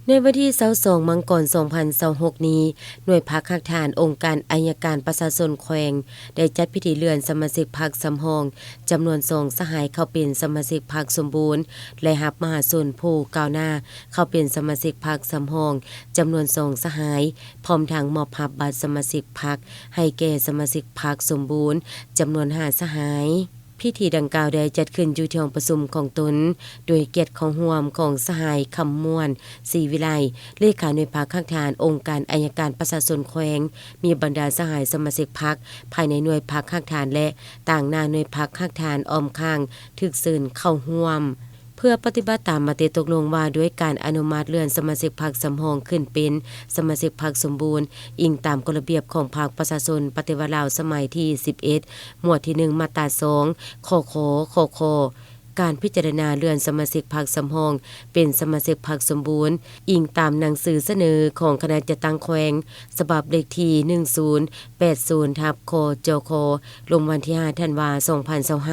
ในวันที่22มังกร2026นี้หน่วยพักคักฐานองค์การอัยการประชาชนแขวงได้จัดพิธีเลื่อนสมาชิกพรรคสำรองจำนวน2สหายเข้าเป็นสมาชิกพรรคสมบูรณ์และรับมหาชนผู้ก้าวหน้าเข้าเป็นสมาชิกพรรคสำรองจำนวน2สหายพร้อมทั้งมอบรับบัตรสมาชิกพรรคให้แก่สมาชิกพรรคสมบูรณ์จำนวน5สหายพิธีดังกล่าวได้จัดขึ้นอยู่ที่ห้องประชุมของตนโดยเกียรติของร่วมของสหายคำม่วนศรีวิไลเลขาหน่วยภาคข้างฐานองค์การอัยการประชาชนแขวงมีบรรดาสหายสมาชิกพรรคภายในหน่วยภาคข้างฐานและต่างหน้าหน่วยภาคข้างฐานอ้อมข้างถึกเชิญเข้าร่วมเพื่อปฏิบัติตามมติตกลงว่าด้วยการอนุมัติเลื่อนสมาชิกพรรคสำรองขึ้นเป็นสมาชิกพรรคสมบูรณ์อิงตามกฎระเบียบของพรรคประชาชนปฏิวัติลาวสมัยที่11หมวดที่1มาตรา2ขคการพิจารณาเลื่อนสมาชิกพรรคสำรองเป็นสมาชิกพรรคสมบูรณ์อิงตามหนังสือเสนอของคณะจัดตั้งแขวงฉบับเลขที่1080/คจคลงวันที่5ธันวาคม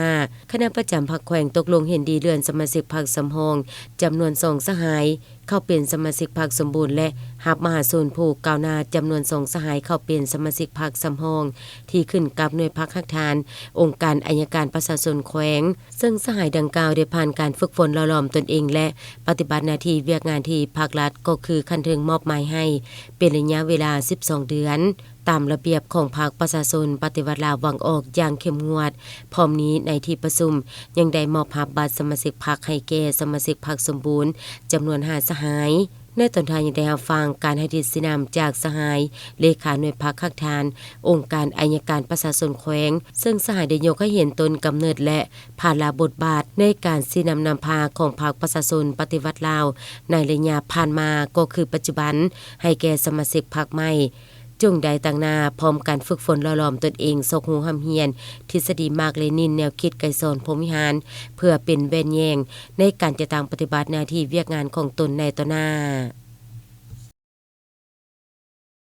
2025คณะประจำพรรคแขวงตกลงเห็นดีเลื่อนสมาชิกพรรคสำรองจำนวน2สหายเข้าเป็นสมาชิกพรรคสมบูรณ์และรับมหาชนผู้ก้าวหน้าจำนวน2สหายเข้าเป็นสมาชิกพรรคสำรองที่ขึ้นกับหน่วยพรรคคักฐานองค์การอัยการประชาชนแขวงซึ่งสหายดังกล่าวได้ผ่านการฝึกฝนหล่อหลอมตนเองและปฏิบัติหน้าที่เวียกงานที่ภาครัฐก็คือคันถึงมอบหมายให้เป็นระยะเวลา12เดือนตามระเบียบของภาคประชาชนปฏิวัติลาววังออกอย่างเข้มงวดพร้อมนี้ในที่ประชุมยังได้มอบรับบัตรสมาชิกพรรคให้แก่สมาชิกพรรคสมบูรณ์จำนวน5สหายในตอนท้ายยังได้รับฟังการให้ทิศนำจากสหายเลขาหน่วยพรรคคักฐานองค์การอัยการประชาชนแขวงซึ่งสหายได้ยกให้เห็นตนกำเนิดและภาระบทบาทในการสินำพาของพรรคประชาชนปฏิวัติลาวในระยะผ่านมาก็คือปัจจุบันให้แก่สมาชิกพรรคใหม่จงใดต่างหน้าพร้อมการฝึกฝนหล่อหลอมตนเองสกหูหำเฮียนทฤษฎีมาร์กเลนินแนวคิดไกสอนพรหมวิหารเพื่อเป็นแว่นแยงในการจะตามปฏิบัติหน้าที่เวียกงานของตนในต่อหน้า